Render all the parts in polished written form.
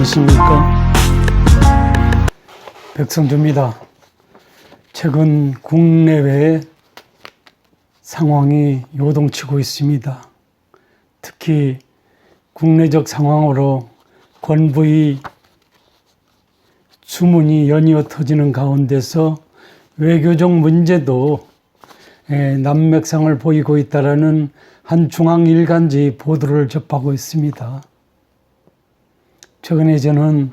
안녕하십니까. 백성주입니다. 최근 국내외 상황이 요동치고 있습니다. 특히 국내적 상황으로 권부의 주문이 연이어 터지는 가운데서 외교적 문제도 난맥상을 보이고 있다라는 한 중앙일간지 보도를 접하고 있습니다. 최근에 저는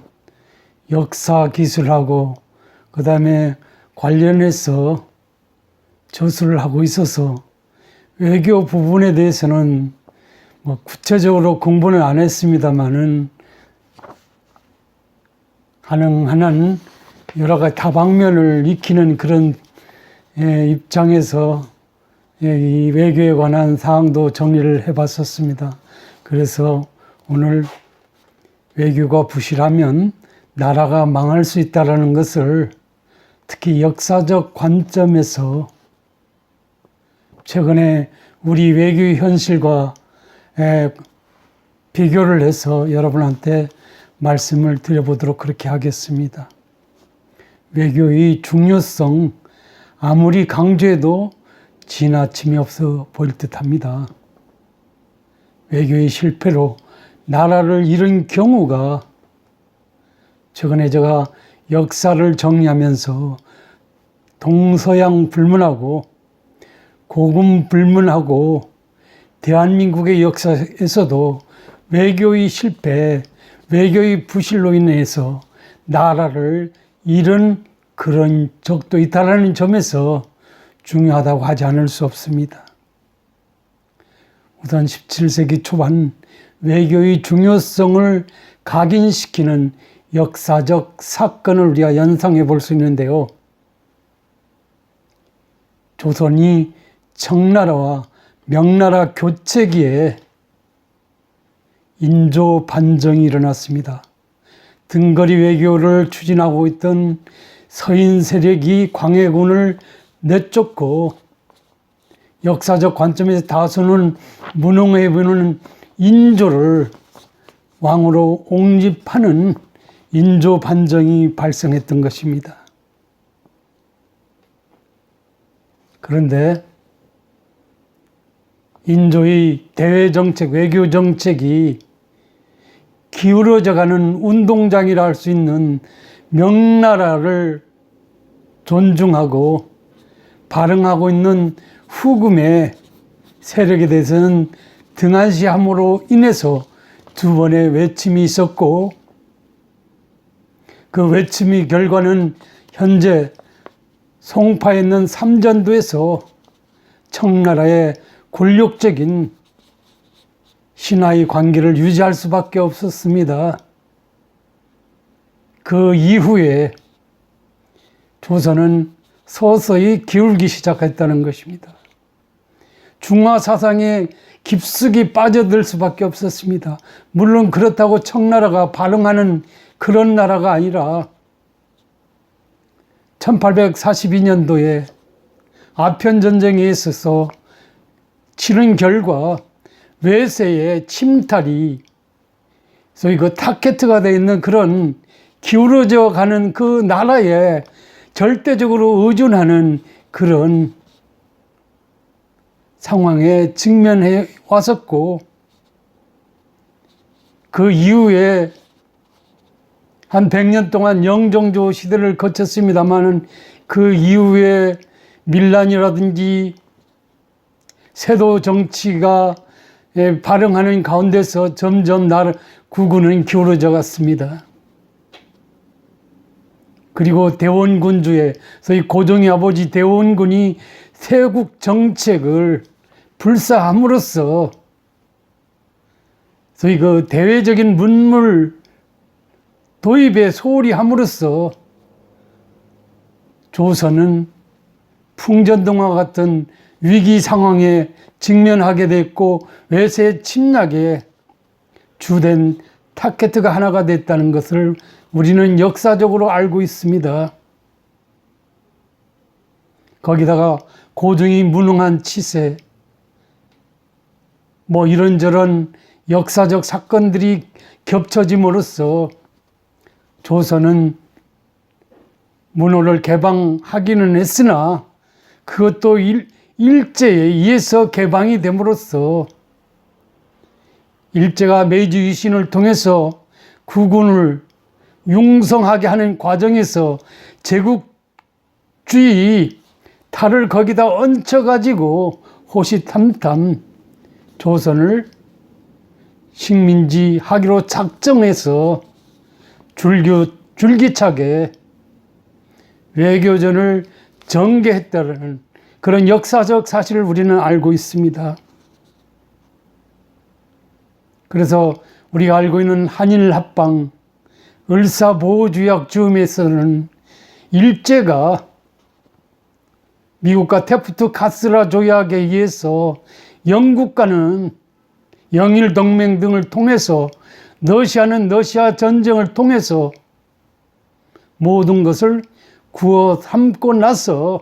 역사 기술하고 그 다음에 관련해서 저술을 하고 있어서 외교 부분에 대해서는 구체적으로 공부는 안 했습니다만은 가능한 한 여러 가지 다방면을 익히는 그런 입장에서 이 외교에 관한 사항도 정리를 해봤었습니다. 그래서 오늘 외교가 부실하면 나라가 망할 수 있다는 것을 특히 역사적 관점에서 최근에 우리 외교 현실과 비교를 해서 여러분한테 말씀을 드려보도록 그렇게 하겠습니다. 외교의 중요성 아무리 강조해도 지나침이 없어 보일 듯합니다. 외교의 실패로 나라를 잃은 경우가 최근에 제가 역사를 정리하면서 동서양 불문하고 고금 불문하고 대한민국의 역사에서도 외교의 실패, 외교의 부실로 인해서 나라를 잃은 그런 적도 있다는 점에서 중요하다고 하지 않을 수 없습니다. 우선 17세기 초반 외교의 중요성을 각인시키는 역사적 사건을 우리가 연상해 볼 수 있는데요. 조선이 청나라와 명나라 교체기에 인조 반정이 일어났습니다. 등거리 외교를 추진하고 있던 서인 세력이 광해군을 내쫓고 역사적 관점에서 다수는 무능해 보이는 인조를 왕으로 옹립하는 인조 반정이 발생했던 것입니다. 그런데 인조의 대외정책, 외교정책이 기울어져가는 운동장이라 할 수 있는 명나라를 존중하고 발흥하고 있는 후금의 세력에 대해서는 등한시함으로 인해서 두 번의 외침이 있었고 그 외침의 결과는 현재 송파에 있는 삼전도에서 청나라의 굴욕적인 신하의 관계를 유지할 수밖에 없었습니다. 그 이후에 조선은 서서히 기울기 시작했다는 것입니다. 중화 사상에 깊숙이 빠져들 수밖에 없었습니다. 물론 그렇다고 청나라가 발흥하는 그런 나라가 아니라 1842년도에 아편전쟁에 있어서 치른 결과 외세의 침탈이 소위 그 타켓트가 되어 있는 그런 기울어져 가는 그 나라에 절대적으로 의존하는 그런 상황에 직면해 왔었고 그 이후에 한 100년 동안 영종조 시대를 거쳤습니다마는 그 이후에 밀란이라든지 세도 정치가 발흥하는 가운데서 점점 구군은 기울어져 갔습니다. 그리고 대원군주의 소위 고종의 아버지 대원군이 세국 정책을 불사함으로써 소위 그 대외적인 문물 도입에 소홀히 함으로써 조선은 풍전등화 같은 위기 상황에 직면하게 됐고 외세 침략에 주된 타켓트가 하나가 됐다는 것을 우리는 역사적으로 알고 있습니다. 거기다가 고종이 무능한 치세, 이런저런 역사적 사건들이 겹쳐짐으로써 조선은 문호를 개방하기는 했으나 그것도 일제에 의해서 개방이 됨으로써 일제가 메이지 유신을 통해서 국군을 융성하게 하는 과정에서 제국주의 탈을 거기다 얹혀가지고 호시탐탐 조선을 식민지 하기로 작정해서 줄기차게 외교전을 전개했다는 그런 역사적 사실을 우리는 알고 있습니다. 그래서 우리가 알고 있는 한일 합방, 을사보호조약 즈음에서는 일제가 미국과 테프트 카스라 조약에 의해서 영국과는 영일 동맹 등을 통해서 러시아는 러시아 전쟁을 통해서 모든 것을 구워 삼고 나서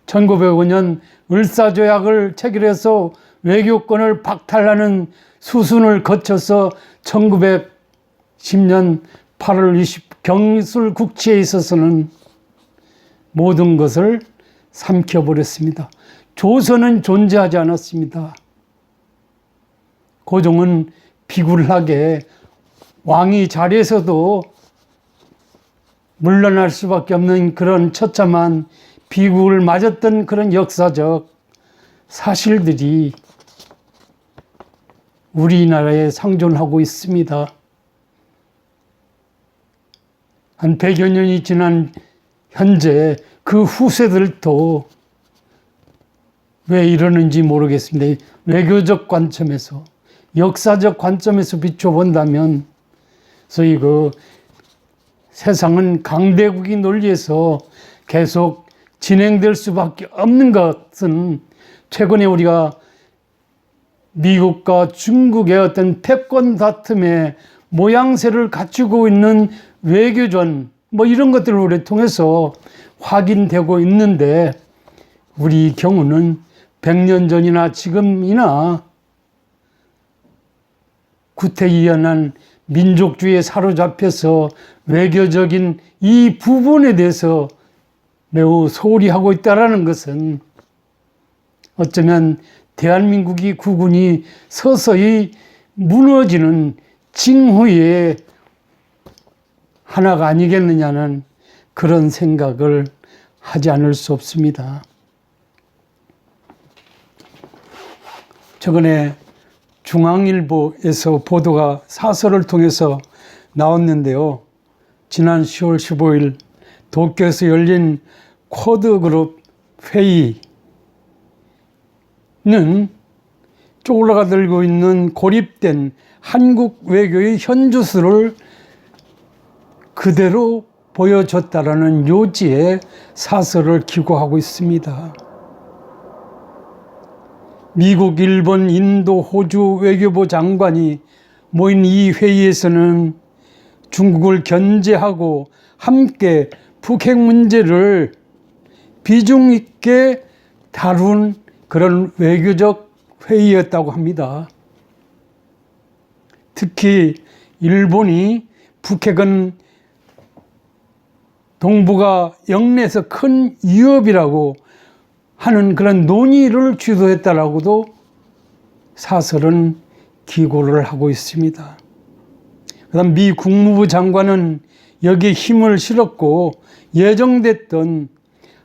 1905년 을사조약을 체결해서 외교권을 박탈하는 수순을 거쳐서 1910년 8월 20 경술 국치에 있어서는 모든 것을 삼켜버렸습니다. 조선은 존재하지 않았습니다. 고종은 비굴하게 왕이 자리에서도 물러날 수밖에 없는 그런 처참한 비극을 맞았던 그런 역사적 사실들이 우리나라에 상존하고 있습니다. 한 100여 년이 지난 현재 그 후세들도 왜 이러는지 모르겠습니다. 외교적 관점에서, 역사적 관점에서 비춰본다면, 소위 세상은 강대국이 논리에서 계속 진행될 수밖에 없는 것은 최근에 우리가 미국과 중국의 어떤 패권 다툼의 모양새를 갖추고 있는 외교전, 이런 것들을 우리 통해서 확인되고 있는데, 우리 경우는 100년 전이나 지금이나 구태의연한 민족주의에 사로잡혀서 외교적인 이 부분에 대해서 매우 소홀히 하고 있다는 것은 어쩌면 대한민국이 국군이 서서히 무너지는 징후의 하나가 아니겠느냐는 그런 생각을 하지 않을 수 없습니다. 최근에 중앙일보에서 보도가 사설을 통해서 나왔는데요. 지난 10월 15일 도쿄에서 열린 쿼드그룹 회의는 쪼그라가 들고 있는 고립된 한국 외교의 현주소를 그대로 보여줬다라는 요지의 사설을 기고하고 있습니다. 미국, 일본, 인도, 호주 외교부 장관이 모인 이 회의에서는 중국을 견제하고 함께 북핵 문제를 비중 있게 다룬 그런 외교적 회의였다고 합니다. 특히 일본이 북핵은 동북아 영내에서 큰 위협이라고 하는 그런 논의를 주도했다라고도 사설은 기고를 하고 있습니다. 그다음 미 국무부 장관은 여기에 힘을 실었고 예정됐던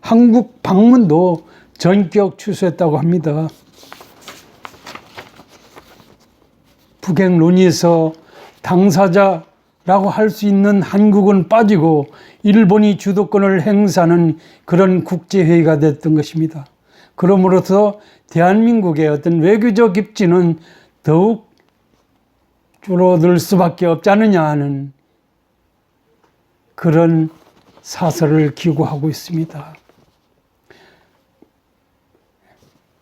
한국 방문도 전격 취소했다고 합니다. 북핵 논의에서 당사자라고 할 수 있는 한국은 빠지고 일본이 주도권을 행사하는 그런 국제회의가 됐던 것입니다. 그러므로서 대한민국의 어떤 외교적 입지는 더욱 줄어들 수밖에 없지 않느냐 하는 그런 사설을 기고하고 있습니다.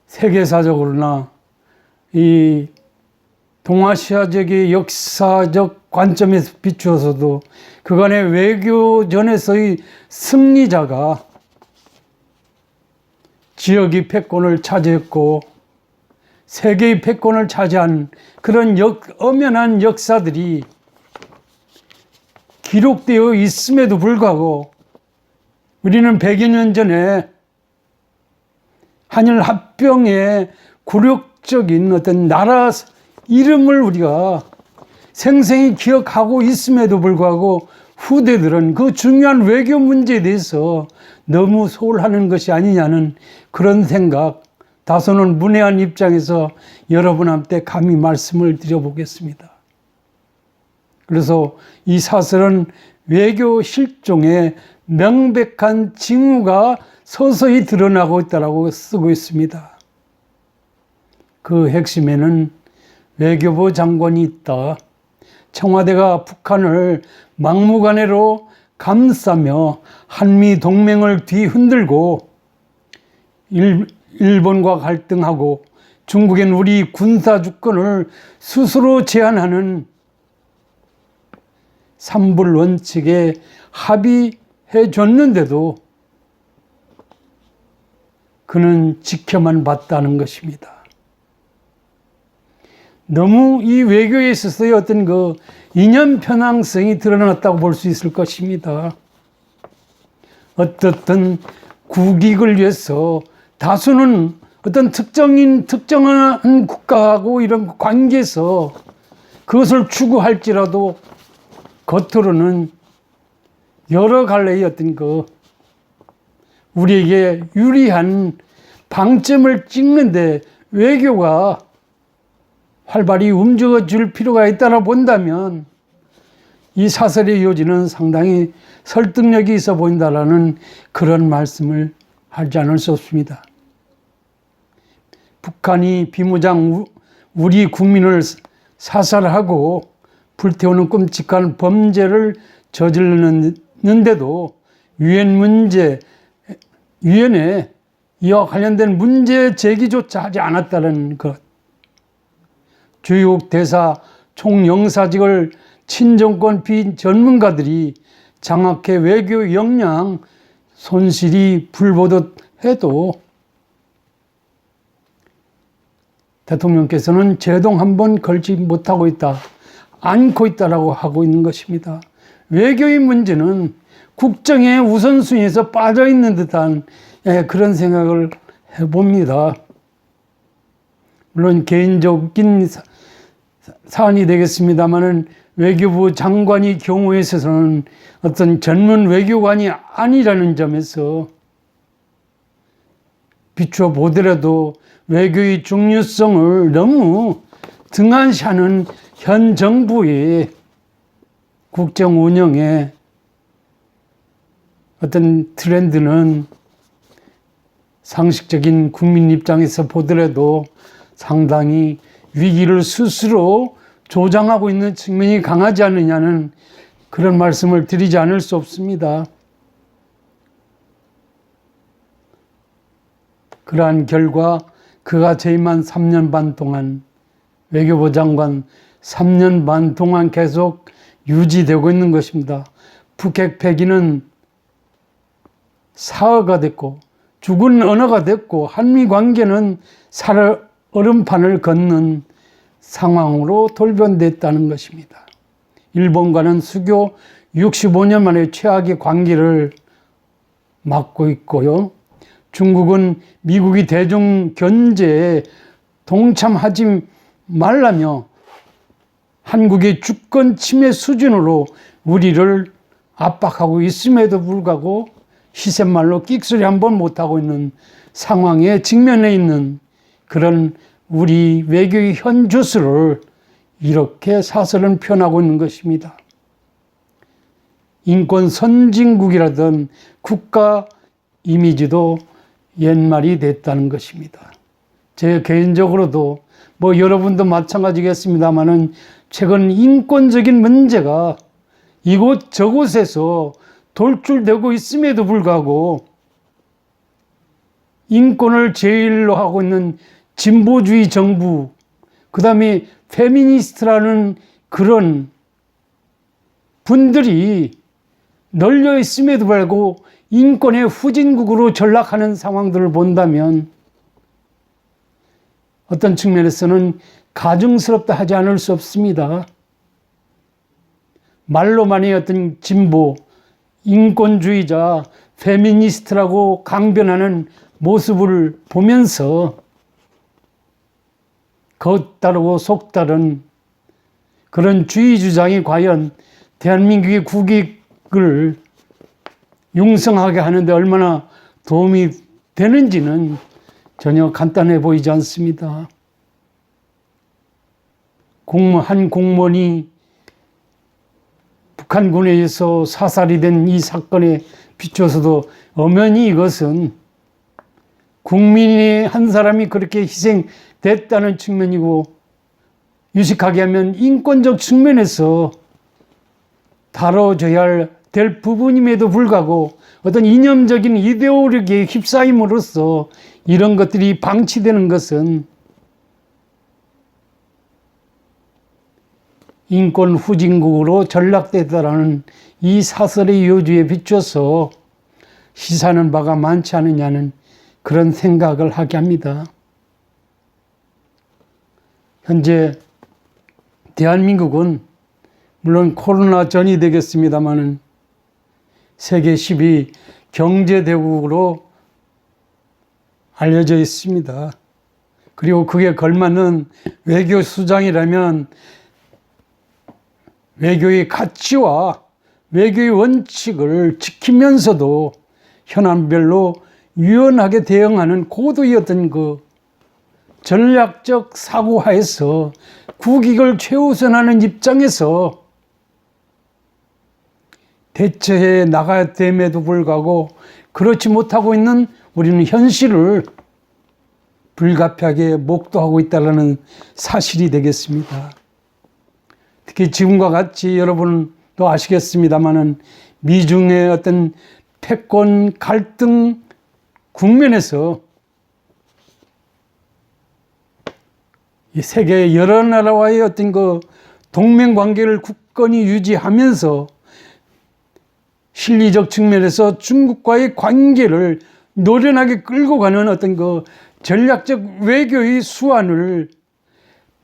세계사적으로나 이 동아시아적인 역사적 관점에서 비추어서도 그간의 외교전에서의 승리자가 지역의 패권을 차지했고 세계의 패권을 차지한 그런 엄연한 역사들이 기록되어 있음에도 불구하고 우리는 100여 년 전에 한일 합병의 굴욕적인 어떤 나라 이름을 우리가 생생히 기억하고 있음에도 불구하고 후대들은 그 중요한 외교 문제에 대해서 너무 소홀하는 것이 아니냐는 그런 생각, 다소는 문외한 입장에서 여러분한테 감히 말씀을 드려보겠습니다. 그래서 이 사설은 외교 실종의 명백한 징후가 서서히 드러나고 있다고 쓰고 있습니다. 그 핵심에는 외교부 장관이 있다. 청와대가 북한을 막무가내로 감싸며 한미 동맹을 뒤흔들고 일본과 갈등하고 중국엔 우리 군사 주권을 스스로 제한하는 삼불 원칙에 합의해 줬는데도 그는 지켜만 봤다는 것입니다. 너무 이 외교에 있어서의 어떤 그 이념 편향성이 드러났다고 볼 수 있을 것입니다. 어떻든 국익을 위해서 다수는 어떤 특정한 국가하고 이런 관계에서 그것을 추구할지라도 겉으로는 여러 갈래의 어떤 우리에게 유리한 방점을 찍는데 외교가 활발히 움직여줄 필요가 있다고 본다면 이 사설의 요지는 상당히 설득력이 있어 보인다라는 그런 말씀을 하지 않을 수 없습니다. 북한이 비무장 우리 국민을 사살하고 불태우는 끔찍한 범죄를 저지르는데도 유엔에 이와 관련된 문제 제기조차 하지 않았다는 것. 주요 대사 총영사직을 친정권 비전문가들이 장학회 외교 역량 손실이 불보듯 해도 대통령께서는 제동 한 번 걸지 못하고 있다, 않고 있다라고 하고 있는 것입니다. 외교의 문제는 국정의 우선순위에서 빠져있는 듯한 그런 생각을 해봅니다. 물론 개인적인 사안이 되겠습니다마는 외교부 장관이 경우에 있어서는 어떤 전문 외교관이 아니라는 점에서 비추어 보더라도 외교의 중요성을 너무 등한시하는 현 정부의 국정 운영에 어떤 트렌드는 상식적인 국민 입장에서 보더라도 상당히 위기를 스스로 조장하고 있는 측면이 강하지 않느냐는 그런 말씀을 드리지 않을 수 없습니다. 그러한 결과 그가 재임한 3년 반 동안 외교부 장관 3년 반 동안 계속 유지되고 있는 것입니다. 북핵 폐기는 사흘가 됐고 죽은 언어가 됐고 한미 관계는 얼음판을 걷는 상황으로 돌변됐다는 것입니다. 일본과는 수교 65년 만에 최악의 관계를 맞고 있고요. 중국은 미국이 대중 견제에 동참하지 말라며 한국의 주권 침해 수준으로 우리를 압박하고 있음에도 불구하고 시샘말로 끽소리 한번 못하고 있는 상황에 직면해 있는 그런 우리 외교의 현주소를 이렇게 사설은 표현하고 있는 것입니다. 인권 선진국이라던 국가 이미지도 옛말이 됐다는 것입니다. 제 개인적으로도 여러분도 마찬가지겠습니다마는 최근 인권적인 문제가 이곳 저곳에서 돌출되고 있음에도 불구하고 인권을 제일로 하고 있는 진보주의 정부, 그 다음에 페미니스트라는 그런 분들이 널려 있음에도 불구하고 인권의 후진국으로 전락하는 상황들을 본다면 어떤 측면에서는 가증스럽다 하지 않을 수 없습니다. 말로만의 어떤 진보, 인권주의자, 페미니스트라고 강변하는 모습을 보면서 겉다르고 속다른 그런 주의 주장이 과연 대한민국의 국익을 융성하게 하는데 얼마나 도움이 되는지는 전혀 간단해 보이지 않습니다. 한 공무원이 북한군에 의해서 사살이 된 이 사건에 비춰서도 엄연히 이것은 국민의 한 사람이 그렇게 희생됐다는 측면이고, 유식하게 하면 인권적 측면에서 다뤄져야 될 부분임에도 불구하고 어떤 이념적인 이데올로기에 휩싸임으로써 이런 것들이 방치되는 것은 인권 후진국으로 전락되더라는 이 사설의 요주에 비춰서 시사하는 바가 많지 않느냐는 그런 생각을 하게 합니다. 현재 대한민국은 물론 코로나 전이 되겠습니다마는 세계 10위 경제대국으로 알려져 있습니다. 그리고 그게 걸맞는 외교 수장이라면 외교의 가치와 외교의 원칙을 지키면서도 현안별로 유연하게 대응하는 고도의 어떤 그 전략적 사고하에서 국익을 최우선하는 입장에서 대처해 나가야 됨에도 불구하고 그렇지 못하고 있는 우리는 현실을 불가피하게 목도하고 있다는 사실이 되겠습니다. 특히 지금과 같이 여러분도 아시겠습니다마는 미중의 어떤 패권 갈등 국면에서 이 세계 여러 나라와의 어떤 그 동맹 관계를 굳건히 유지하면서 실리적 측면에서 중국과의 관계를 노련하게 끌고 가는 어떤 그 전략적 외교의 수완을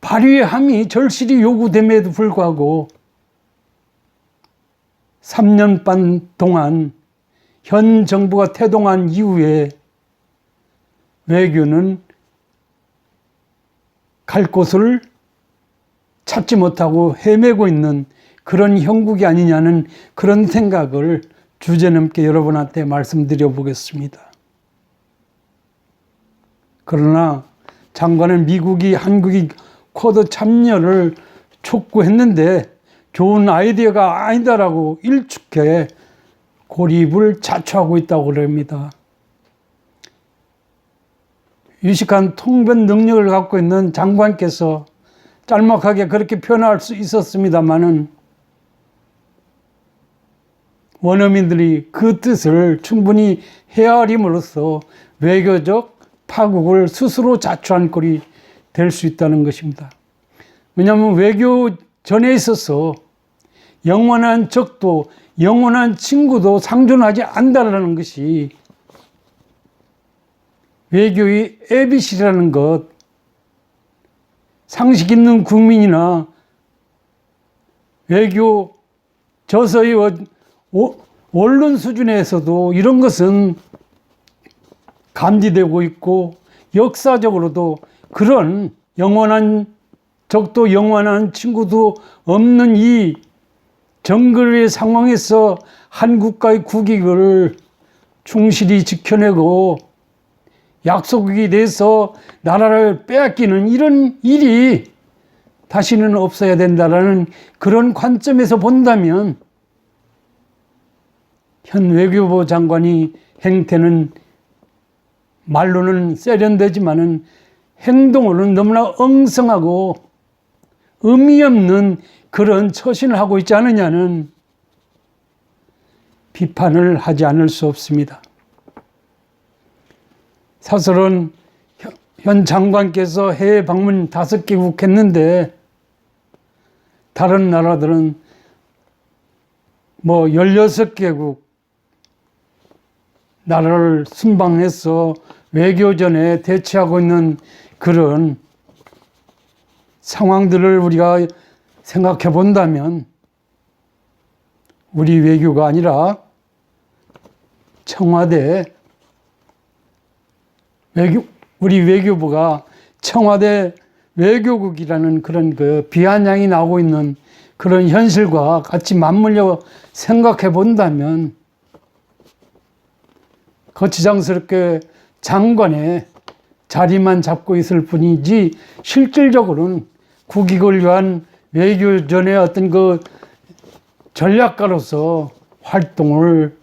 발휘함이 절실히 요구됨에도 불구하고 3년 반 동안 현 정부가 태동한 이후에 외교는 갈 곳을 찾지 못하고 헤매고 있는 그런 형국이 아니냐는 그런 생각을 주제넘게 여러분한테 말씀드려 보겠습니다. 그러나 장관은 미국이 한국이 쿼드 참여를 촉구했는데 좋은 아이디어가 아니다라고 일축해 고립을 자초하고 있다고 그럽니다. 유식한 통변 능력을 갖고 있는 장관께서 짤막하게 그렇게 표현할 수 있었습니다마는 원어민들이 그 뜻을 충분히 헤아림으로써 외교적 파국을 스스로 자초한 꼴이 될 수 있다는 것입니다. 왜냐하면 외교 전에 있어서 영원한 적도 영원한 친구도 상존하지 않는다는 것이 외교의 ABC라는 것, 상식 있는 국민이나 외교 저서의 원론 수준에서도 이런 것은 감지되고 있고 역사적으로도 그런 영원한 적도 영원한 친구도 없는 이 정글의 상황에서 한 국가의 국익을 충실히 지켜내고 약속에 대해서 나라를 빼앗기는 이런 일이 다시는 없어야 된다라는 그런 관점에서 본다면 현 외교부 장관이 행태는 말로는 세련되지만은 행동으로는 너무나 엉성하고 의미 없는 그런 처신을 하고 있지 않느냐는 비판을 하지 않을 수 없습니다. 사실은 현 장관께서 해외 방문 5개국 했는데 다른 나라들은 16개국 나라를 순방해서 외교전에 대치하고 있는 그런 상황들을 우리가 생각해 본다면 우리 외교가 아니라 청와대 우리 외교부가 청와대 외교국이라는 그런 그 비아냥이 나오고 있는 그런 현실과 같이 맞물려 생각해 본다면 거치장스럽게 장관의 자리만 잡고 있을 뿐이지 실질적으로는 국익을 위한 외교전의 어떤 그 전략가로서 활동을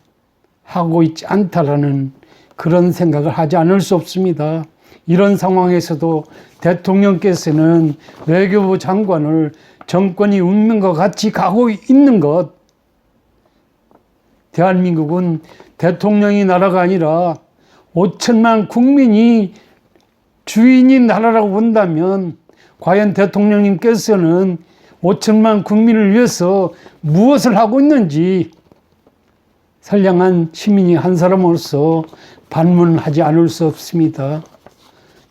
하고 있지 않다라는 그런 생각을 하지 않을 수 없습니다. 이런 상황에서도 대통령께서는 외교부 장관을 정권이 운명과 같이 가고 있는 것, 대한민국은 대통령이 나라가 아니라 5천만 국민이 주인인 나라라고 본다면 과연 대통령님께서는 5천만 국민을 위해서 무엇을 하고 있는지 선량한 시민이 한 사람으로서 반문하지 않을 수 없습니다.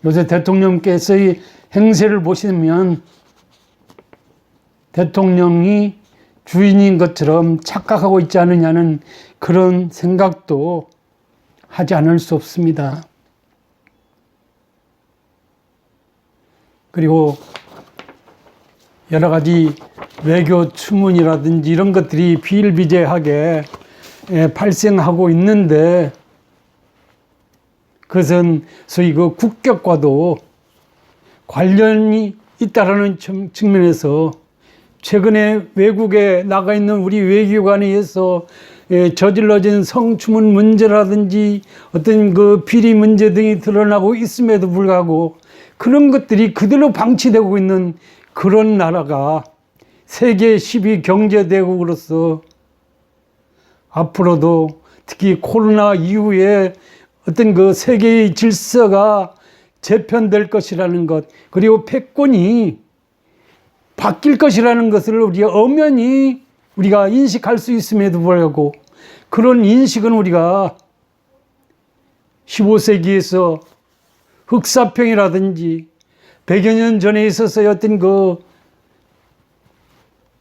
요새 대통령께서의 행세를 보시면 대통령이 주인인 것처럼 착각하고 있지 않느냐는 그런 생각도 하지 않을 수 없습니다. 그리고 여러 가지 외교 추문이라든지 이런 것들이 비일비재하게 발생하고 있는데 그것은 소위 그 국격과도 관련이 있다라는 측면에서 최근에 외국에 나가 있는 우리 외교관에 의해서 저질러진 성추문 문제라든지 어떤 그 비리 문제 등이 드러나고 있음에도 불구하고 그런 것들이 그대로 방치되고 있는 그런 나라가 세계 10위 경제대국으로서 앞으로도 특히 코로나 이후에 어떤 그 세계의 질서가 재편될 것이라는 것, 그리고 패권이 바뀔 것이라는 것을 우리가 엄연히 우리가 인식할 수 있음에도 불구하고 그런 인식은 우리가 15세기에서 흑사병이라든지 100여 년 전에 있어서의 어떤 그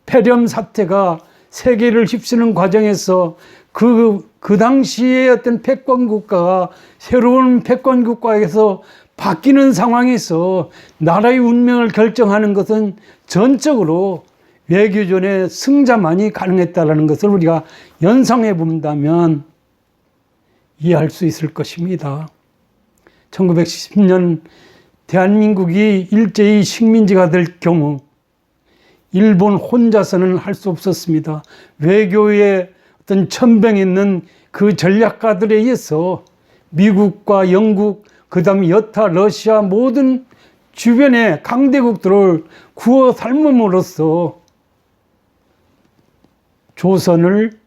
폐렴 사태가 세계를 휩쓰는 과정에서 그 당시의 어떤 패권 국가가 새로운 패권 국가에서 바뀌는 상황에서 나라의 운명을 결정하는 것은 전적으로 외교전의 승자만이 가능했다는 것을 우리가 연상해 본다면 이해할 수 있을 것입니다. 1910년 대한민국이 일제히 식민지가 될 경우 일본 혼자서는 할 수 없었습니다. 외교의 어떤 천병에 있는 그 전략가들에 의해서 미국과 영국, 그 다음에 여타 러시아 모든 주변의 강대국들을 구워 삶음으로써 조선을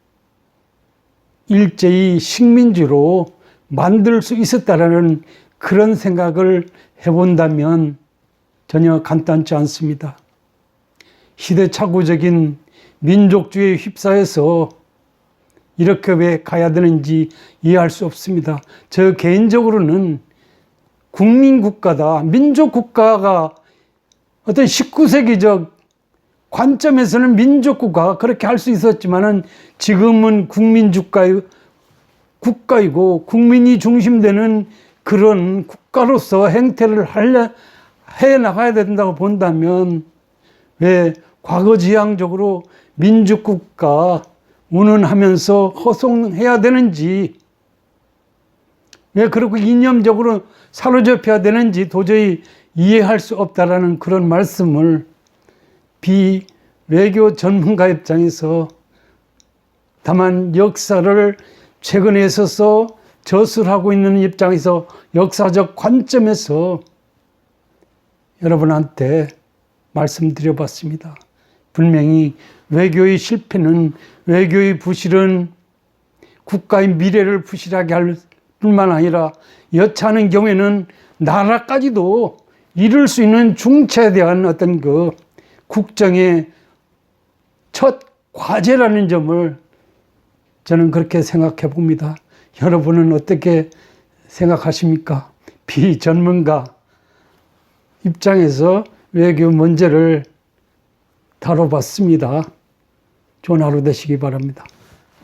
일제히 식민지로 만들 수 있었다라는 그런 생각을 해본다면 전혀 간단치 않습니다. 시대착오적인 민족주의에 휩싸여서 이렇게 왜 가야 되는지 이해할 수 없습니다. 저 개인적으로는 국민국가다, 민족국가가 어떤 19세기적 관점에서는 민족국가가 그렇게 할 수 있었지만은 지금은 국가이고 국민이 중심되는 그런 국가로서 행태를 해 나가야 된다고 본다면 왜 과거지향적으로 민족국가 운운하면서 허송해야 되는지, 왜 그렇게 이념적으로 사로잡혀야 되는지 도저히 이해할 수 없다라는 그런 말씀을 비외교 전문가 입장에서 다만 역사를 최근에 있어서 저술하고 있는 입장에서 역사적 관점에서 여러분한테 말씀드려봤습니다. 분명히 외교의 실패는, 외교의 부실은 국가의 미래를 부실하게 할 뿐만 아니라 여차하는 경우에는 나라까지도 이룰 수 있는 중차에 대한 어떤 그 국정의 첫 과제라는 점을 저는 그렇게 생각해 봅니다. 여러분은 어떻게 생각하십니까? 비전문가 입장에서 외교 문제를 다뤄봤습니다. 좋은 하루 되시기 바랍니다.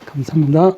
감사합니다.